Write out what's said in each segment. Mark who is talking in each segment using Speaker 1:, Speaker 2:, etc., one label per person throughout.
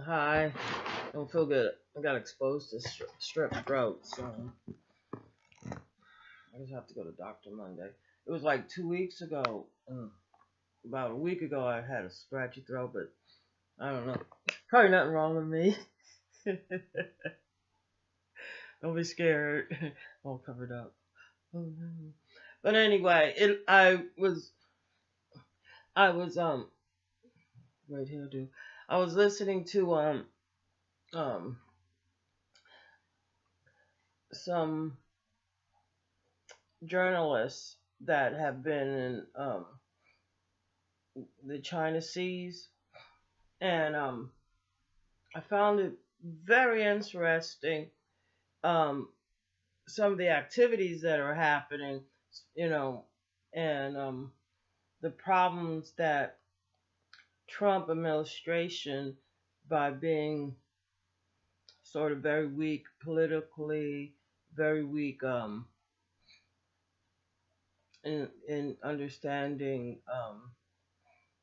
Speaker 1: Hi, I don't feel good. I got exposed to strep throat, so I just have to go to doctor Monday. It was like 2 weeks ago. About a week ago, I had a scratchy throat, but I don't know. Probably nothing wrong with me. Don't be scared. All covered up. Oh no. But anyway, I was right here, dude. I was listening to um some journalists that have been in the China Seas, and I found it very interesting. Um, some of the activities that are happening, you know, and the problems that Trump administration, by being sort of very weak politically, very weak in understanding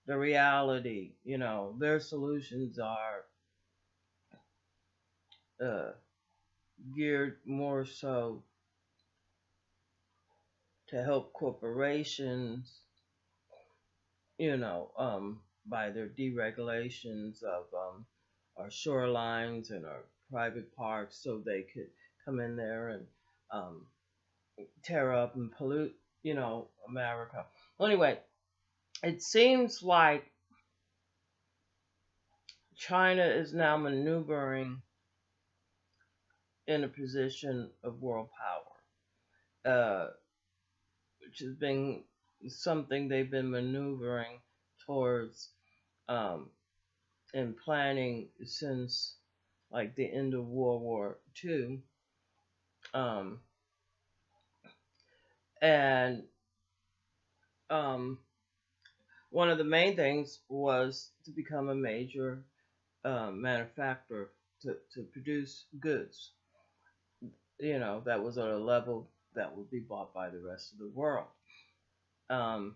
Speaker 1: the reality. Their solutions are uh, geared more so to help corporations, by their deregulations of our shorelines and our private parks, so they could come in there and um, tear up and pollute, America. Well, anyway, it seems like China is now maneuvering in a position of world power, which has been something they've been maneuvering towards and planning since like the end of World War II. Um, and um, One of the main things was to become a major manufacturer to produce goods, that was at a level that would be bought by the rest of the world. Um,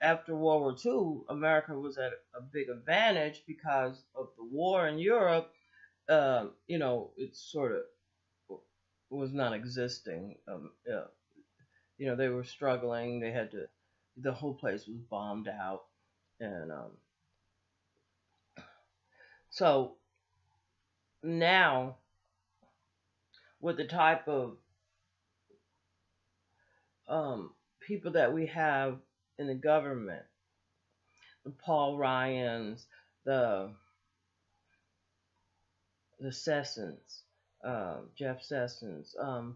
Speaker 1: After World War II, America was at a big advantage because of the war in Europe. It sort of was not existing. They were struggling. The whole place was bombed out, and so now with the type of people that we have in the government, the Paul Ryans, the Sessions, Jeff Sessions, and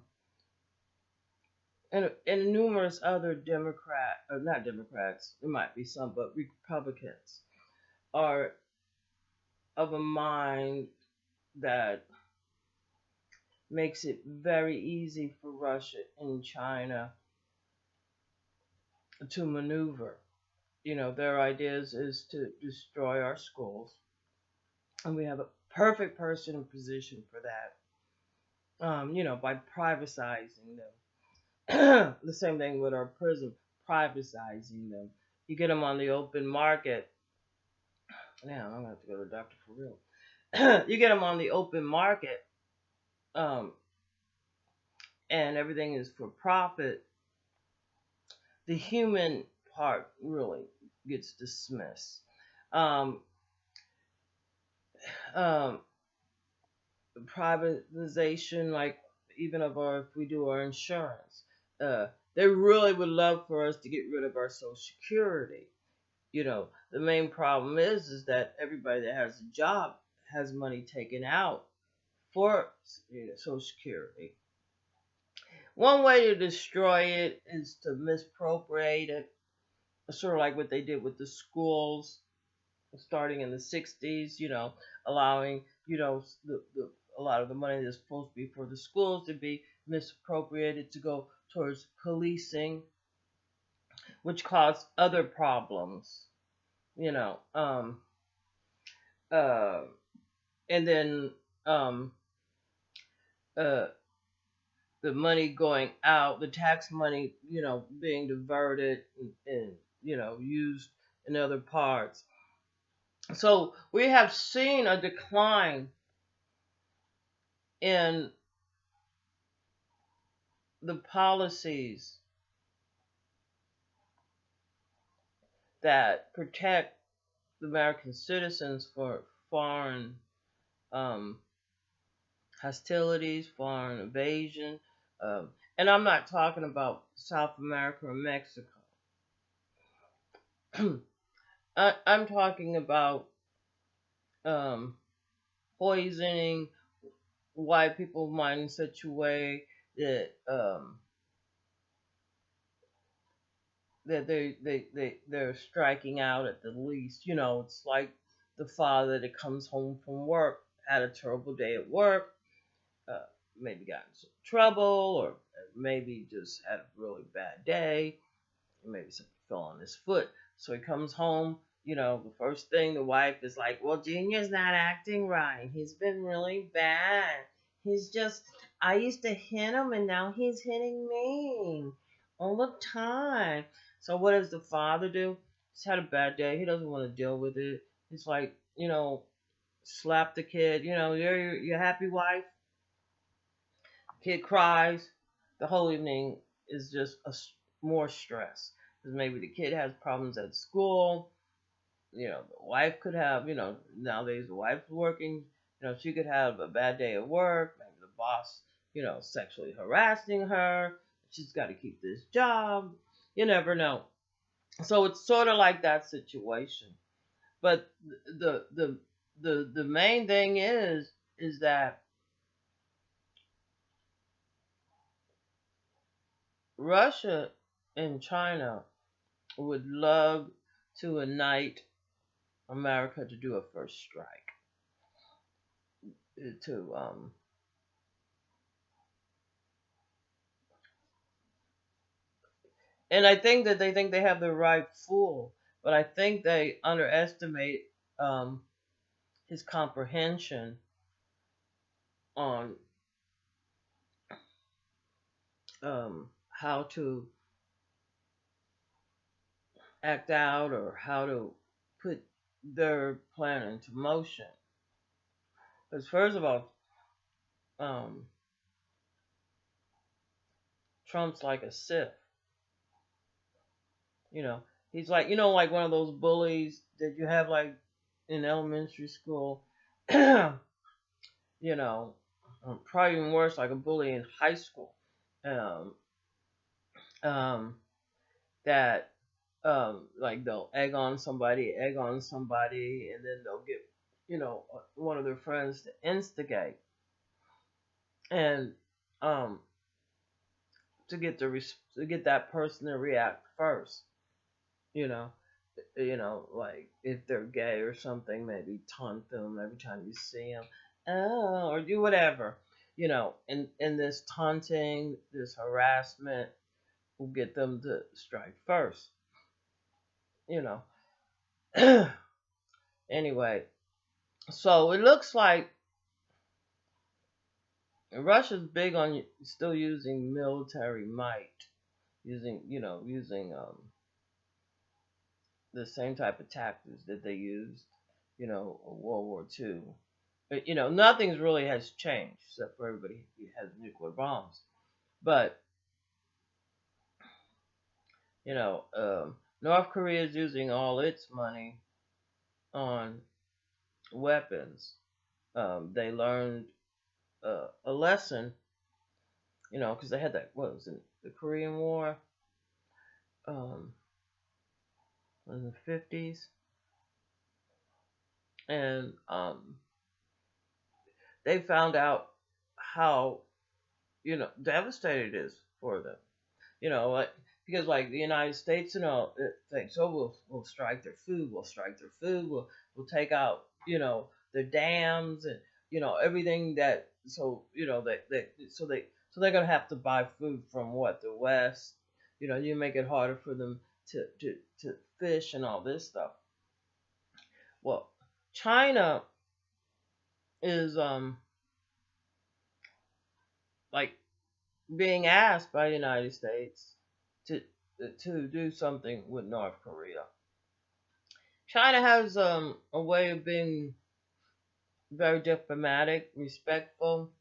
Speaker 1: numerous other not Democrats, there might be some, but Republicans are of a mind that makes it very easy for Russia and China to maneuver. Their ideas is to destroy our schools, and we have a perfect person in position for that. By privatizing them. The same thing with our prison, privatizing them. You get them on the open market. Now I'm gonna have to go to the doctor for real. You get them on the open market, um, and everything is for profit. The human part really gets dismissed. Um, um, Privatization, like even if we do our insurance, they really would love for us to get rid of our Social Security. The main problem is that everybody that has a job has money taken out for Social Security. One way to destroy it is to misappropriate it, sort of like what they did with the schools starting in the 60s, allowing, a lot of the money that's supposed to be for the schools to be misappropriated to go towards policing, which caused other problems, you know. Uh, and then um, uh, the money going out, the tax money, being diverted and used in other parts. So we have seen a decline in the policies that protect the American citizens for foreign um, hostilities, foreign invasion. Um, and I'm not talking about South America or Mexico. I'm talking about um, poisoning white people's mind in such a way that they're striking out at the least. It's like the father that comes home from work, had a terrible day at work, uh, maybe got in some trouble, or maybe just had a really bad day, maybe something fell on his foot. So he comes home, the first thing the wife is like, well, Junior's not acting right. He's been really bad. He's just, I used to hit him and now he's hitting me all the time. So what does the father do? He's had a bad day. He doesn't want to deal with it. He's like, slap the kid. You're your happy wife. Kid cries. The whole evening is just more stress. Because maybe the kid has problems at school. The wife could have, nowadays the wife's working. She could have a bad day at work. Maybe the boss, sexually harassing her. She's got to keep this job. You never know. So it's sort of like that situation. But the main thing is that Russia and China would love to unite America to do a first strike. To And I think that they think they have the right fool, but I think they underestimate his comprehension on how to act out or how to put their plan into motion. Because first of all, um, Trump's like a Sith. You know, he's like like one of those bullies that you have like in elementary school. you know, Probably even worse, like a bully in high school. Um, um, that like they'll egg on somebody, and then they'll get one of their friends to instigate and um to get that person to react first. You know, like if they're gay or something, maybe taunt them every time you see them, or do whatever. And this taunting, this harassment will get them to strike first. You know. Anyway, so it looks like Russia's big on still using military might, using the same type of tactics that they used, World War II. But, nothing's really has changed except for everybody has nuclear bombs. But North Korea is using all its money on weapons. They learned a lesson, because they had that, what was it, the Korean War, um, in the 50s, and they found out how devastated it is for them. Like, because like the United States and all it thinks, oh, we'll strike their food, we'll take out their dams and everything that so they're gonna have to buy food from what, the West. You make it harder for them to fish and all this stuff. Well, China is like being asked by the United States to do something with North Korea. China has a way of being very diplomatic, respectful.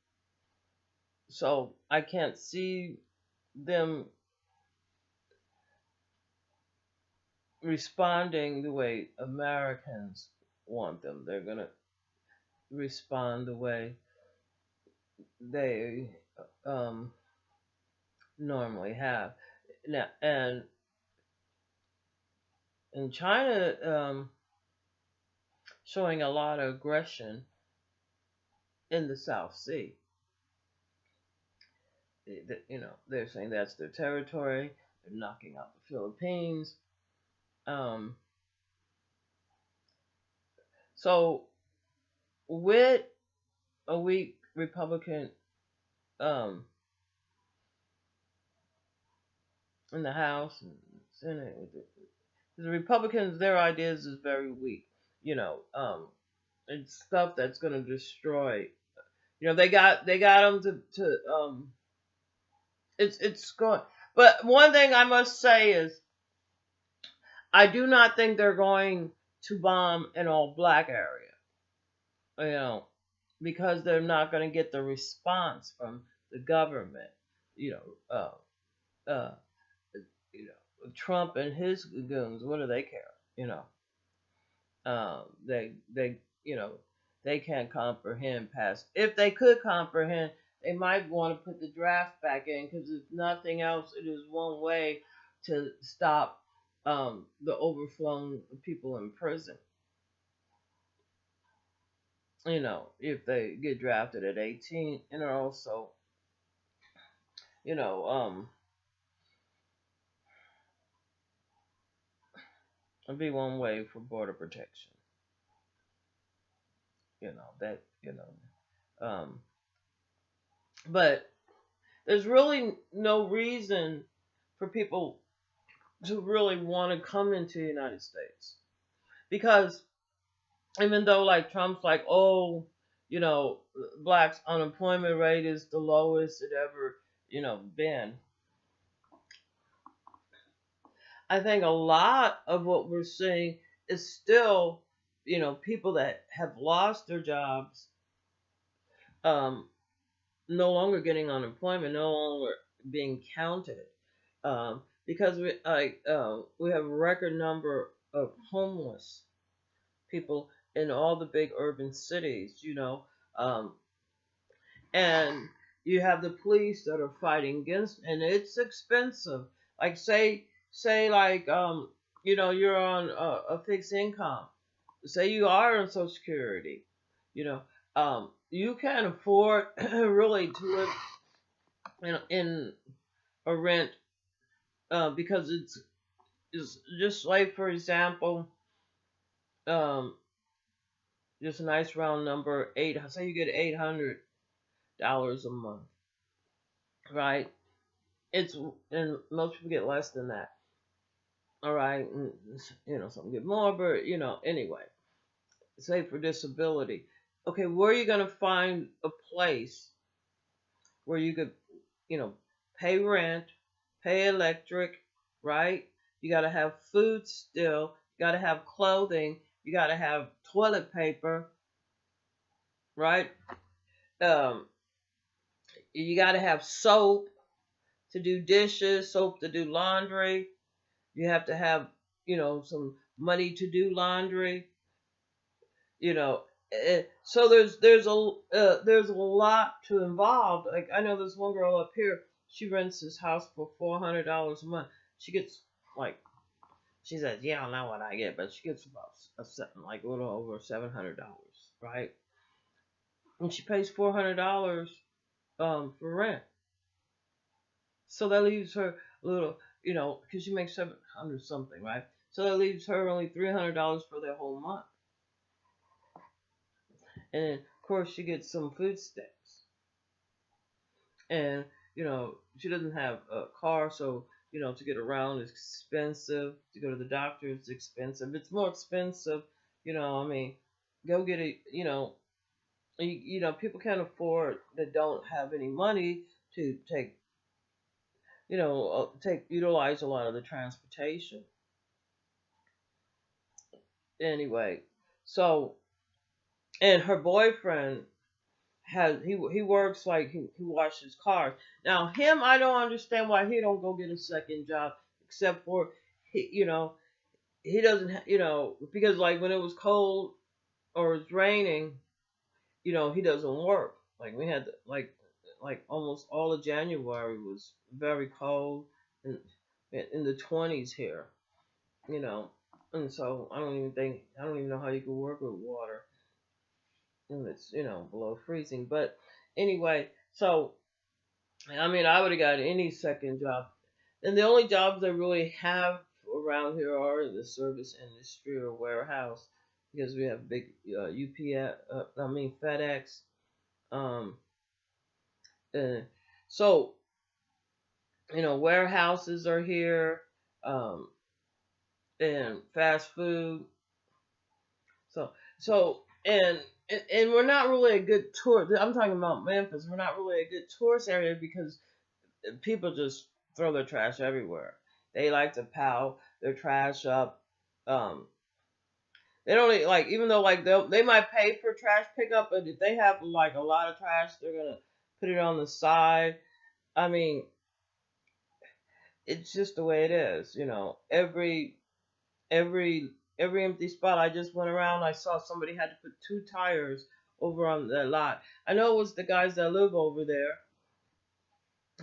Speaker 1: So I can't see them responding the way Americans want them. They're gonna respond the way they um, normally have. Now, and in China, showing a lot of aggression in the South Sea. They're saying that's their territory. They're knocking out the Philippines. Um, so with a weak Republican um, in the House and Senate, the Republicans, their ideas is very weak. You know, it's stuff that's going to destroy. They got them to. It's going. But one thing I must say is, I do not think they're going to bomb an all black area. You know, because they're not going to get the response from the government. You know, uh, Trump and his goons. What do they care? You know, they you know they can't comprehend past. If they could comprehend, they might want to put the draft back in, because if nothing else, it is one way to stop the overflowing of people in prison. You know, if they get drafted at 18, and also, you know, it'd be one way for border protection. Um, but there's really no reason for people to really want to come into the United States, because even though like Trump's like, oh, blacks unemployment rate is the lowest it ever, been. I think a lot of what we're seeing is still, people that have lost their jobs, um, no longer getting unemployment, no longer being counted, because we have a record number of homeless people in all the big urban cities, um, and you have the police that are fighting against, and it's expensive. Like say like you're on a fixed income. Say you are on Social Security, you know, you can't afford really to live in a rent, because it's just like, for example, um, just a nice round number, eight. Say you get $800 a month, right? It's and most people get less than that. All right, some get more, but anyway. Say for disability. Okay, where are you gonna find a place where you could, you know, pay rent, pay electric, right? You gotta have food still, you gotta have clothing, you gotta have toilet paper, right? Um, you gotta have soap to do dishes, soap to do laundry. You have to have, some money to do laundry. You know, so there's a lot to involve. Like, I know this one girl up here, she rents this house for $400 a month. She gets, like, she says, yeah, I don't know what I get, but she gets about like a little over $700, right? And she pays $400 for rent. So that leaves her a little, because she makes 700 something, right? So that leaves her only $300 for the whole month. And of course, she gets some food stamps. And she doesn't have a car, so to get around is expensive. To go to the doctor is expensive. It's more expensive. I mean, go get a. People can't afford, that don't have any money to take take utilize a lot of the transportation. Anyway, so and her boyfriend he works like he washes cars. Now him, I don't understand why he don't go get a second job, except for he doesn't because like when it was cold or it's raining, he doesn't work. Like we had like almost all of January was very cold and in the 20s here, you know. And so I don't even know how you could work with water when it's below freezing. But anyway, so I mean I would have got any second job, and the only jobs I really have around here are in the service industry or warehouse because we have big UPS, I mean FedEx. Um, uh, so warehouses are here, um, and fast food. So and we're not really a good tour. I'm talking about Memphis. We're not really a good tourist area because people just throw their trash everywhere. They like to pile their trash up. Um, they don't like even though like they might pay for trash pickup, but if they have like a lot of trash, they're gonna put it on the side. I mean, it's just the way it is. Every every empty spot I just went around, I saw somebody had to put two tires over on that lot. I know it was the guys that live over there,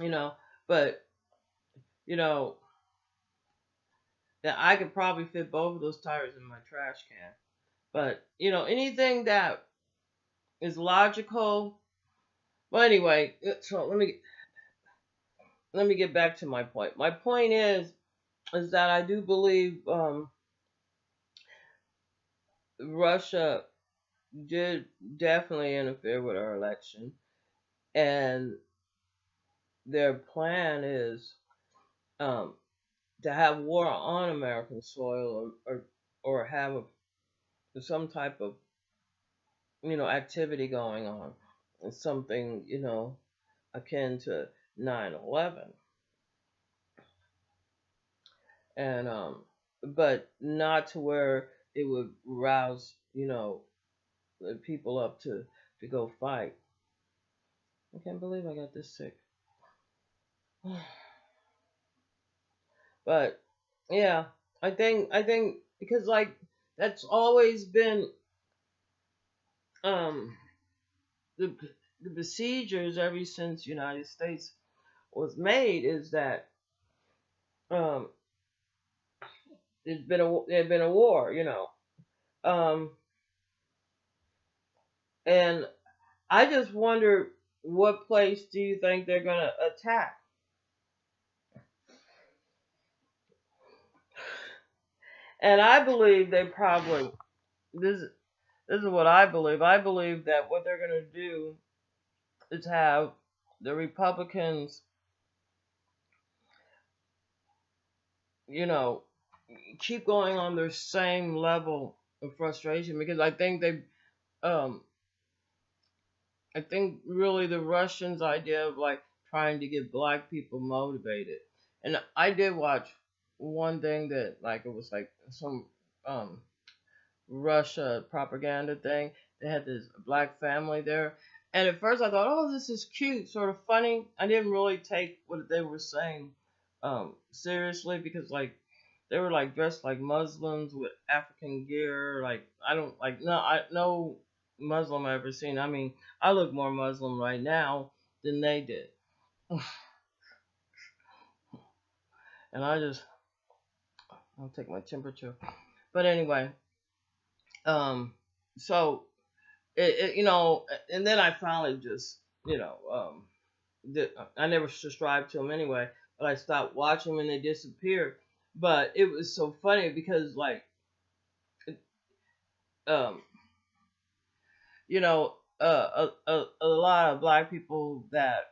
Speaker 1: you know, but you know that I could probably fit both of those tires in my trash can. But anything that is logical. Well, anyway, so let me get back to my point. My point is that I do believe Russia did definitely interfere with our election, and their plan is um, to have war on American soil or have some type of activity going on, something akin to 9/11, and but not to where it would rouse the people up to go fight. I can't believe I got this sick. But yeah, I think because like that's always been um the the procedures ever since United States was made is that um there's been a war, um and I just wonder what place do you think they're gonna attack? And I believe they probably this this is what I believe. I believe that what they're gonna do is have the Republicans, you know, keep going on their same level of frustration because um I think really the Russians' idea of like trying to get black people motivated. And I did watch one thing that like it was like some um Russia propaganda thing. They had this black family there. And at first I thought, oh, this is cute, sort of funny. I didn't really take what they were saying seriously because like they were like dressed like Muslims with African gear. Like I don't like no Muslim I ever seen. I mean, I look more Muslim right now than they did. And I'll take my temperature. But anyway, um so and then I finally just, I never subscribed to them anyway, but I stopped watching them and they disappeared. But it was so funny because, like, um, a lot of black people that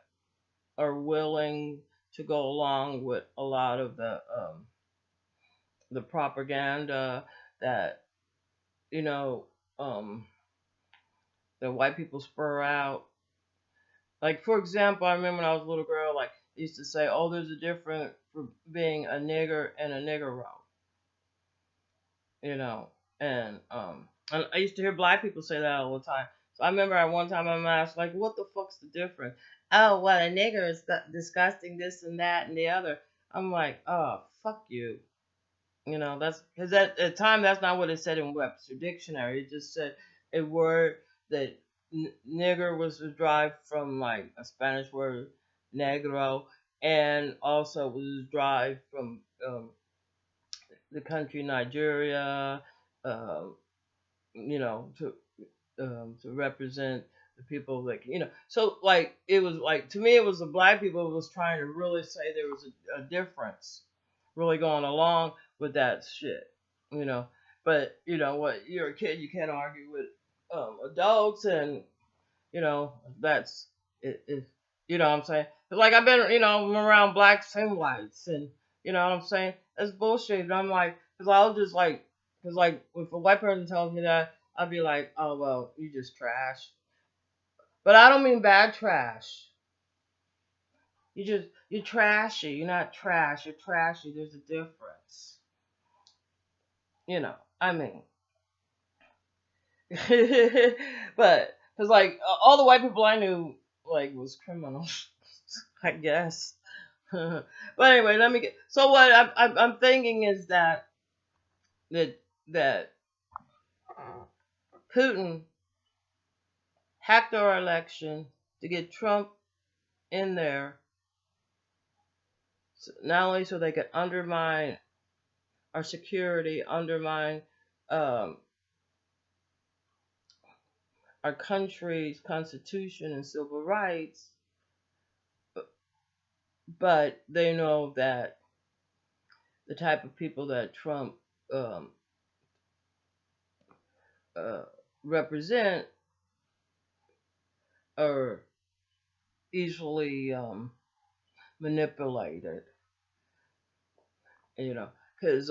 Speaker 1: are willing to go along with a lot of the propaganda that you know um, the white people spur out. Like, for example, I remember when I was a little girl, like used to say, "Oh, there's a difference for being a nigger and a nigger," you know. And I used to hear black people say that all the time. So I remember at one time I'm asked, like, "What the fuck's the difference?" Oh, well, a nigger is disgusting, this and that and the other. I'm like, oh, fuck you. You know, that's because at the time that's not what it said in Webster Dictionary. It just said a word that nigger was derived from like a Spanish word negro, and also was derived from the country Nigeria, um, you know, to represent the people that So like it was like to me it was the black people was trying to really say there was a difference, really going along with that shit, you know. But you know what? You're a kid. You can't argue with adults, and you know that's it. You know what I'm saying? 'Cause, like I've been, I'm around blacks and whites, and you know what I'm saying? That's bullshit. And I'm like, because I'll just like, because like if a white person tells me that, I'll be like, oh well, you just trash. But I don't mean bad trash. You're trashy. You're not trash. You're trashy. There's a difference. You know. I mean, but because like all the white people I knew like was criminals, I guess. But anyway, let me get. So what I'm thinking is that that Putin hacked our election to get Trump in there, not only so they could undermine our security, undermine um, our country's constitution and civil rights, but they know that the type of people that Trump um, uh, represent are easily manipulated, because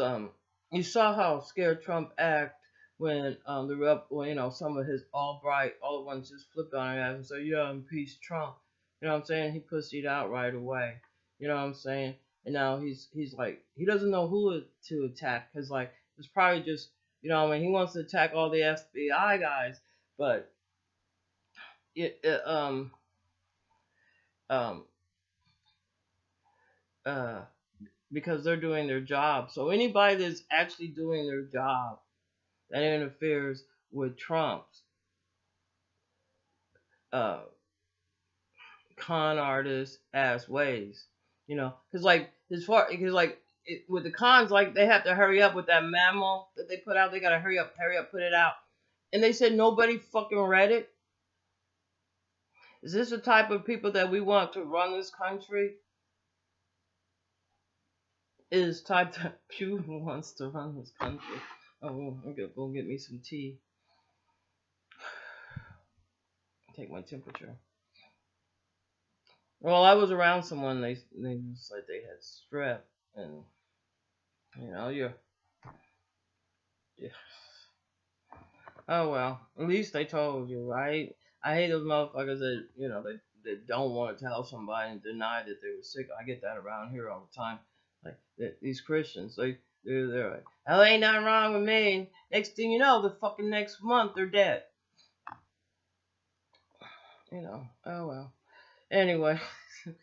Speaker 1: you saw how scared Trump act when some of his all the ones just flipped on him and said, "Yeah, impeach Trump." You know what I'm saying? He pussied out right away. You know what I'm saying? And now he's like he doesn't know who to attack because like it's probably just he wants to attack all the FBI guys, but it, it um uh because they're doing their job. So anybody that's actually doing their job that interferes with Trump's uh, con artist ass ways, because like with the cons, like they have to hurry up with that memo that they put out. They gotta hurry up, put it out, and they said nobody fucking read it. Is this the type of people that we want to run this country? Is type that Putin wants to run this country? Oh, I'm gonna go get me some tea. Take my temperature. Well, I was around someone. They said they had strep, and you're yeah. Oh well, at least they told you, right? I hate those motherfuckers that they don't want to tell somebody and deny that they were sick. I get that around here all the time. Like these Christians, they're like, "Oh, ain't nothing wrong with me." Next thing you know, the fucking next month they're dead. Oh well. Anyway,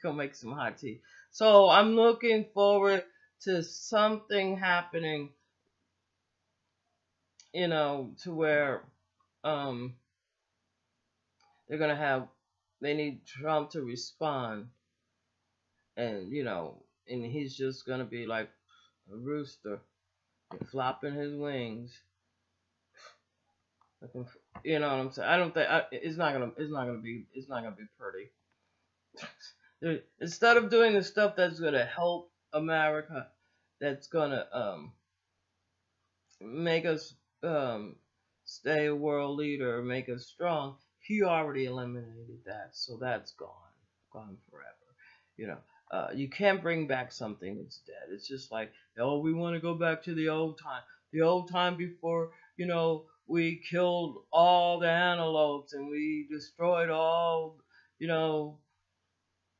Speaker 1: go make some hot tea. So I'm looking forward to something happening, to where um they're gonna have they need Trump to respond, and and he's just gonna be like a rooster flopping his wings. You know what I'm saying? I don't think it's not gonna be pretty. Instead of doing the stuff that's gonna help America, that's gonna make us stay a world leader, make us strong. He already eliminated that, so that's gone forever. You know, you can't bring back something that's dead. It's just like, oh, we want to go back to the old time before, we killed all the antelopes and we destroyed all, you know,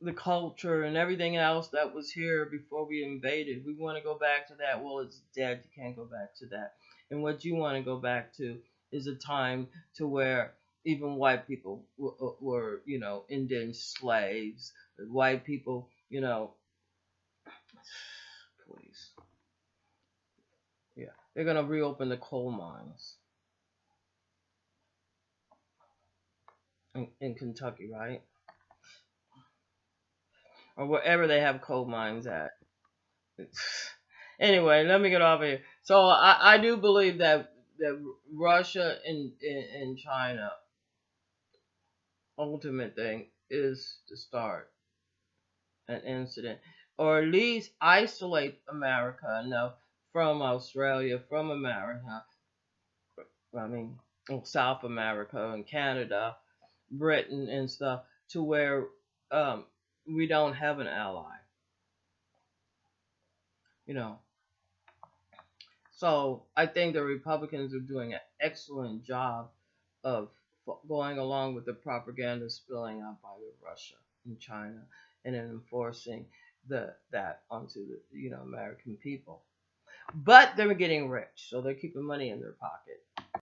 Speaker 1: the culture and everything else that was here before we invaded. We want to go back to that. Well, it's dead. You can't go back to that. And what you want to go back to is a time to where even white people were, Indian slaves. White people, please, yeah, they're gonna reopen the coal mines in Kentucky, right, or wherever they have coal mines at. Anyway, let me get off of here. So I do believe that Russia and China ultimate thing is to start an incident, or at least isolate America enough from Australia, from America. I mean, South America and Canada, Britain and stuff, to where um, we don't have an ally. You know, So I think the Republicans are doing an excellent job of going along with the propaganda spilling out by Russia and China, and then enforcing that onto the American people. But they're getting rich, so they're keeping money in their pocket.